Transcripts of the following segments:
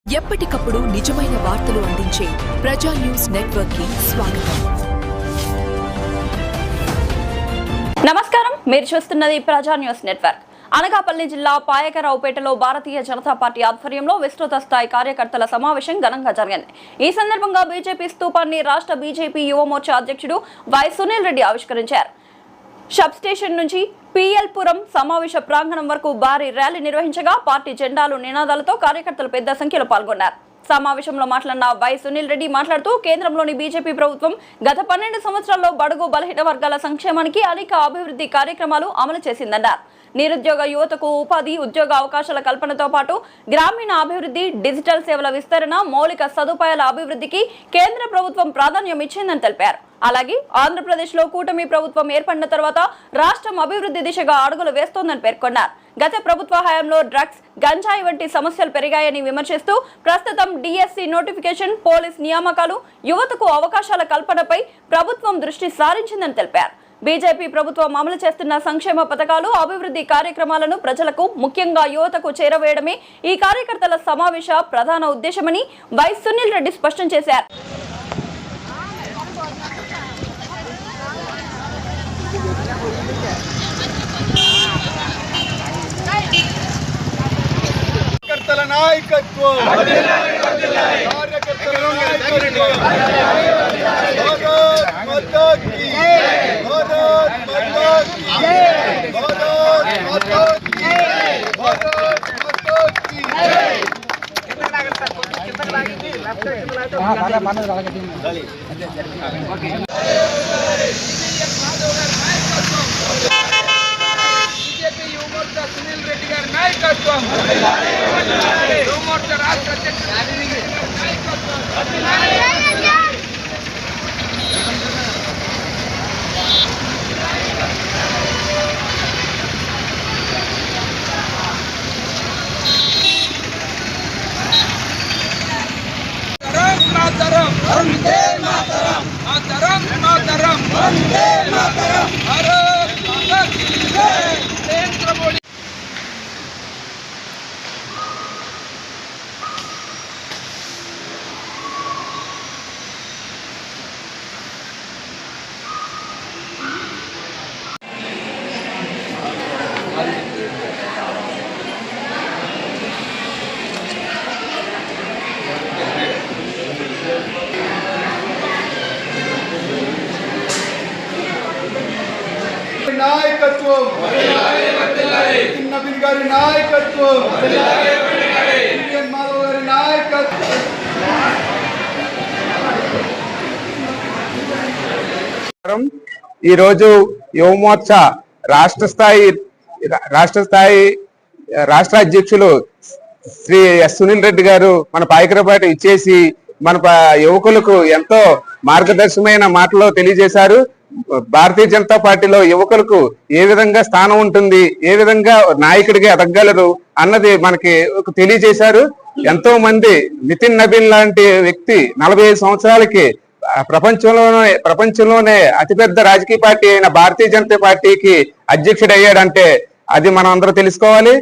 ఎప్పటికప్పుడు నిజమైన వార్తలు అందించే ప్రజా న్యూస్ నెట్వర్క్ కి స్వాగతం. నమస్కారం, మీరు చూస్తున్నది ప్రజా న్యూస్ నెట్వర్క్. అనకాపల్లి జిల్లా పాయకరావుపేటలో భారతీయ జనతా పార్టీ ఆధ్వర్యంలో విస్తృత స్థాయి కార్యకర్తల సమావేశం ఘనంగా జరిగింది. ఈ సందర్భంగా బీజేపీ స్తూపాన్ని రాష్ట్ర బీజేపీ యువ మోర్చా అధ్యక్షుడు వై సునీల్ రెడ్డి ఆవిష్కరించారు. సబ్ స్టేషన్ నుంచి పిఎల్పురం సమావేశ ప్రాంగణం వరకు భారీ ర్యాలీ నిర్వహించగా పార్టీ జెండాలు నినాదాలతో కార్యకర్తలు పెద్ద సంఖ్యలో పాల్గొన్నారు. సమావేశంలో మాట్లాడిన వై సునీల్ రెడ్డి మాట్లాడుతూ కేంద్రంలోని బీజేపీ ప్రభుత్వం గత 12 సంవత్సరాల్లో బడుగు బలహీన వర్గాల సంక్షేమానికి అనేక అభివృద్ధి కార్యక్రమాలు అమలు చేసిందన్నారు. నిరుద్యోగ యువతకు ఉపాధి, ఉద్యోగ అవకాశాల కల్పనతో పాటు గ్రామీణ అభివృద్ధి, డిజిటల్ సేవల విస్తరణ, మౌలిక సదుపాయాల అభివృద్ధికి కేంద్ర ప్రభుత్వం ప్రాధాన్యం ఇచ్చిందని తెలిపారు. అలాగే ఆంధ్రప్రదేశ్లో కూటమి ప్రభుత్వం ఏర్పడిన తర్వాత రాష్ట్రం అభివృద్ధి దిశగా అడుగులు వేస్తోందని పేర్కొన్నారు. గత ప్రభుత్వ హయాంలో డ్రగ్స్, గంజాయి వంటి సమస్యలు పెరిగాయని విమర్శిస్తూ ప్రస్తుతం డిఎస్సి నోటిఫికేషన్, పోలీస్ నియామకాలు, యువతకు అవకాశాల కల్పనపై ప్రభుత్వం దృష్టి సారించిందని తెలిపారు. బీజేపీ ప్రభుత్వం అమలు చేస్తున్న సంక్షేమ పథకాలు, అభివృద్ధి కార్యక్రమాలను ప్రజలకు, ముఖ్యంగా యువతకు చేరవేయడమే ఈ కార్యకర్తల సమావేశ ప్రధాన ఉద్దేశమని వై సునీల్ రెడ్డి స్పష్టం చేశారు. బీజేపీ యువ మోర్చా సునీల్ రెడ్డి గారి నాయకత్వం, యువ మోర్చా రాష్ట్ర అధ్యక్షుడు నాయకత్వం. మాతరం వందే మాతరం, మాతరం మాతరం వందే మాతరం, భారత్ మాతా కీ జై. నరేంద్ర మోడీ నాయకత్వం, నవీన్ గారి నాయకత్వం, మాధవ్ గారి నాయకత్వం. ఈరోజు యువమోర్చా రాష్ట్ర అధ్యక్షులు శ్రీ ఎస్ సునీల్ రెడ్డి గారు మన పాయకరావుపేట ఇచ్చేసి మన యువకులకు ఎంతో మార్గదర్శకమైన మాటలు తెలియజేశారు. భారతీయ జనతా పార్టీలో యువకులకు ఏ విధంగా స్థానం ఉంటుంది, ఏ విధంగా నాయకుడిగా ఎదగలరు అన్నది మనకి తెలియజేశారు. ఎంతో మంది నితిన్ నబీన్ లాంటి వ్యక్తి 45 సంవత్సరాలకి ప్రపంచంలోనే అతిపెద్ద రాజకీయ పార్టీ అయిన భారతీయ జనతా పార్టీకి అధ్యక్షుడు అయ్యాడంటే అది మనం అందరూ తెలుసుకోవాలి.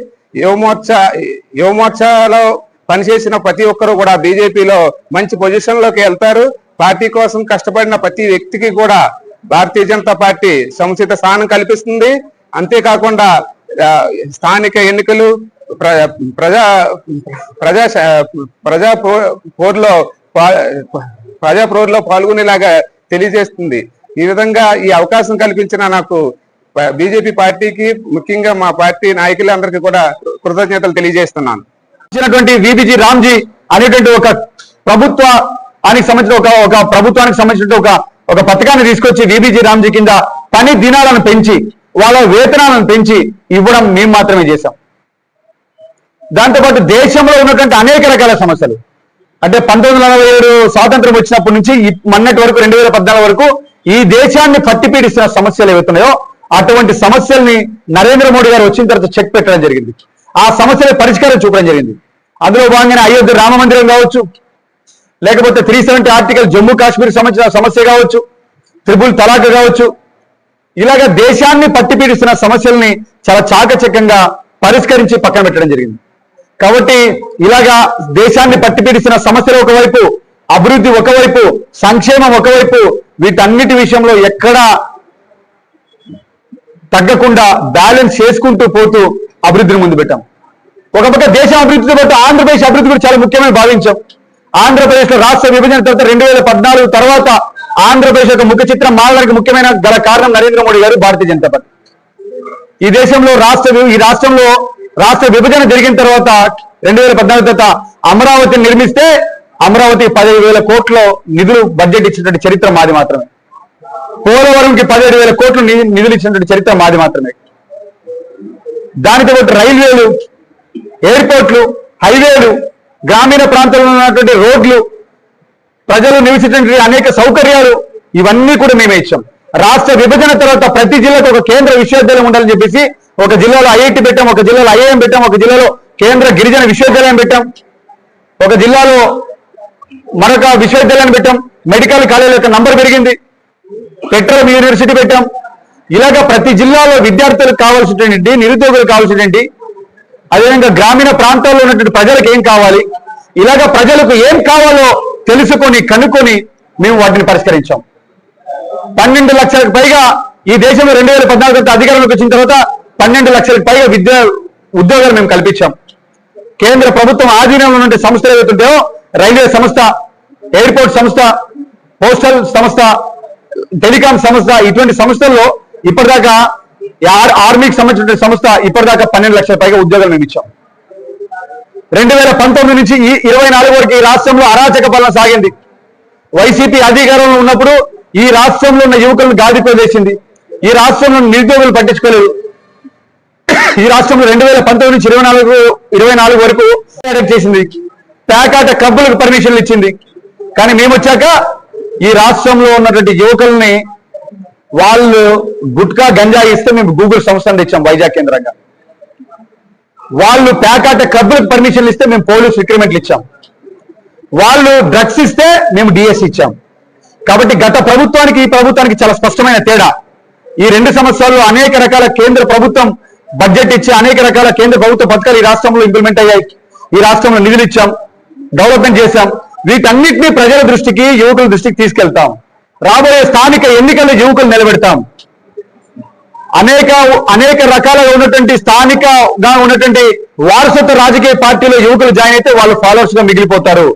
యువమోర్చాలో పనిచేసిన ప్రతి ఒక్కరు కూడా బీజేపీలో మంచి పొజిషన్ లోకి వెళ్తారు. పార్టీ కోసం కష్టపడిన ప్రతి వ్యక్తికి కూడా భారతీయ జనతా పార్టీ సముచిత స్థానం కల్పిస్తుంది. అంతేకాకుండా స్థానిక ఎన్నికలు, ప్రజా పోరులో పాల్గొనేలాగా తెలియజేస్తుంది. ఈ విధంగా ఈ అవకాశం కల్పించిన నాకు బీజేపీ పార్టీకి, ముఖ్యంగా మా పార్టీ నాయకులందరికీ కూడా కృతజ్ఞతలు తెలియజేస్తున్నాను. విబిజి రామ్జీ అనేటువంటి ఒక ప్రభుత్వానికి సంబంధించిన ఒక పథకాన్ని తీసుకొచ్చి విబిజి రామ్జీ కింద పని దినాలను పెంచి వాళ్ళ వేతనాలను పెంచి ఇవ్వడం మేము మాత్రమే చేశాం. దాంతోపాటు దేశంలో ఉన్నటువంటి అనేక రకాల సమస్యలు, అంటే 1947 స్వాతంత్రం వచ్చినప్పటి నుంచి మొన్నటి వరకు 2014 వరకు ఈ దేశాన్ని పట్టిపీడిస్తున్న సమస్యలు ఏవైతున్నాయో అటువంటి సమస్యల్ని నరేంద్ర మోడీ గారు వచ్చిన తర్వాత చెక్ పెట్టడం జరిగింది. ఆ సమస్యల పరిష్కారం చూపడం జరిగింది. అందులో భాగంగానే అయోధ్య రామ మందిరం కావచ్చు, లేకపోతే 370 ఆర్టికల్ జమ్మూ కాశ్మీర్ సంబంధించిన సమస్య కావచ్చు, ట్రిపుల్ తలాక్ కావచ్చు, ఇలాగ దేశాన్ని పట్టిపీడిస్తున్న సమస్యల్ని చాలా చాకచక్యంగా పరిష్కరించి పక్కన పెట్టడం జరిగింది. కాబట్టి ఇలాగా దేశాన్ని పట్టిపీడిస్తున్న సమస్యలు ఒకవైపు, అభివృద్ధి ఒకవైపు, సంక్షేమం ఒకవైపు, వీటన్నిటి విషయంలో ఎక్కడా తగ్గకుండా బ్యాలెన్స్ చేసుకుంటూ పోతూ అభివృద్ధిని ముందు పెట్టాం. ఒక పక్క దేశం అభివృద్ధితో పాటు ఆంధ్రప్రదేశ్ అభివృద్ధి కూడా చాలా ముఖ్యమైన భావించాం. ఆంధ్రప్రదేశ్ లో రాష్ట్ర విభజన తర్వాత 2014 తర్వాత ఆంధ్రప్రదేశ్ యొక్క ముఖ చిత్రం మారడానికి ముఖ్యమైన గల కారణం నరేంద్ర మోడీ గారు, భారతీయ జనతా పార్టీ. ఈ దేశంలో ఈ రాష్ట్రంలో రాష్ట్ర విభజన జరిగిన తర్వాత 2014 తర్వాత అమరావతిని నిర్మిస్తే అమరావతి 15,000 కోట్ల నిధులు బడ్జెట్ ఇచ్చినటువంటి చరిత్ర మాది మాత్రమే. పోలవరంకి 17,000 కోట్లు నిధులు ఇచ్చినటువంటి చరిత్ర మాది మాత్రమే. దానితో పాటు రైల్వేలు, ఎయిర్పోర్ట్లు, హైవేలు, గ్రామీణ ప్రాంతాల్లో ఉన్నటువంటి రోడ్లు, ప్రజలు నివసించినటువంటి అనేక సౌకర్యాలు, ఇవన్నీ కూడా మేమే ఇచ్చాం. రాష్ట్ర విభజన తర్వాత ప్రతి జిల్లాకు ఒక కేంద్ర విశ్వవిద్యాలయం ఉండాలని చెప్పేసి ఒక జిల్లాలో ఐఐటి పెట్టాం, ఒక జిల్లాలో ఐఐఎం పెట్టాం, ఒక జిల్లాలో కేంద్ర గిరిజన విశ్వవిద్యాలయం పెట్టాం, ఒక జిల్లాలో మరొక విశ్వవిద్యాలయాన్ని పెట్టాం. మెడికల్ కాలేజీల యొక్క నంబర్ పెరిగింది. పెట్రోలియం యూనివర్సిటీ పెట్టాం. ఇలాగ ప్రతి జిల్లాలో విద్యార్థులకు కావాల్సినటువంటి, నిరుద్యోగులకు కావాల్సినటువంటి, అదేవిధంగా గ్రామీణ ప్రాంతాల్లో ఉన్నటువంటి ప్రజలకు ఏం కావాలి, ఇలాగ ప్రజలకు ఏం కావాలో తెలుసుకొని కనుక్కొని మేము వాటిని పరిష్కరించాం. 12 లక్షలకు పైగా ఈ దేశంలో 2014 అధికారంలోకి వచ్చిన తర్వాత 12 లక్షలకు పైగా ఉద్యోగాలు మేము కల్పించాం. కేంద్ర ప్రభుత్వం ఆధీనంలో ఉన్న సంస్థలు ఏవైతుంటాయో, రైల్వే సంస్థ, ఎయిర్పోర్ట్ సంస్థ, పోస్టల్ సంస్థ, టెలికాం సంస్థ, ఇటువంటి సంస్థల్లో ఇప్పటిదాకా ఆర్మీకి సంబంధించిన సంస్థ ఇప్పటిదాకా 12 లక్షల పైగా ఉద్యోగాలు మేము ఇచ్చాం. 2019 నుంచి 24 వరకు ఈ రాష్ట్రంలో అరాచక పాలన సాగింది. వైసీపీ అధికారంలో ఉన్నప్పుడు ఈ రాష్ట్రంలో ఉన్న యువకులను గాదిపోదేసింది. ఈ రాష్ట్రంలో నిరుద్యోగులు పట్టించుకోలేదు. ఈ రాష్ట్రంలో 2019 నుంచి 24 వరకు చేసింది. ప్యాకాట క్లబ్బులకు పర్మిషన్లు ఇచ్చింది. కానీ మేము వచ్చాక ఈ రాష్ట్రంలో ఉన్నటువంటి యువకుల్ని వాళ్ళు గుట్కా గంజాయి ఇస్తే మేము గూగుల్ సంస్థను తెచ్చాం వైజాగ్ కేంద్రంగా. వాళ్ళు ప్యాకాట క్లబ్బులకు పర్మిషన్లు ఇస్తే మేము పోలీస్ రిక్రూట్మెంట్లు ఇచ్చాం. వాళ్ళు డ్రగ్స్ ఇస్తే మేము డిఎస్ ఇచ్చాం. కాబట్టి గత ప్రభుత్వానికి ఈ ప్రభుత్వానికి చాలా స్పష్టమైన తేడా. ఈ 2 సంవత్సరాల్లో అనేక రకాల కేంద్ర ప్రభుత్వం బడ్జెట్ ఇచ్చి అనేక రకాల కేంద్ర ప్రభుత్వ పథకాలు ఈ రాష్ట్రంలో ఇంప్లిమెంట్ అయ్యాయి. ఈ రాష్ట్రంలో నిధులు ఇచ్చాం, డెవలప్మెంట్ చేశాం. వీటన్నిటినీ ప్రజల దృష్టికి, యువకుల దృష్టికి తీసుకెళ్తాం. రాబోయే స్థానిక ఎన్నికల్లో యువకులు నిలబెడతాం. అనేక రకాలుగా ఉన్నటువంటి స్థానికగా ఉన్నటువంటి వారసత్వ రాజకీయ పార్టీలో యువకులు జాయిన్ అయితే వాళ్ళు ఫాలోవర్స్ గా మిగిలిపోతారు.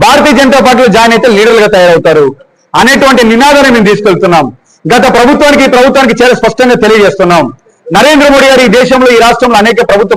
భారతీయ జనతా పార్టీలో జాయిన్ అయితే లీడర్లుగా తయారవుతారు అనేటువంటి నినాదాన్ని మేము తీసుకెళ్తున్నాం. గత ప్రభుత్వానికి ఈ ప్రభుత్వానికి చాలా స్పష్టంగా తెలియజేస్తున్నాం. నరేంద్ర మోడీ గారు ఈ దేశంలో, ఈ రాష్ట్రంలో అనేక ప్రభుత్వ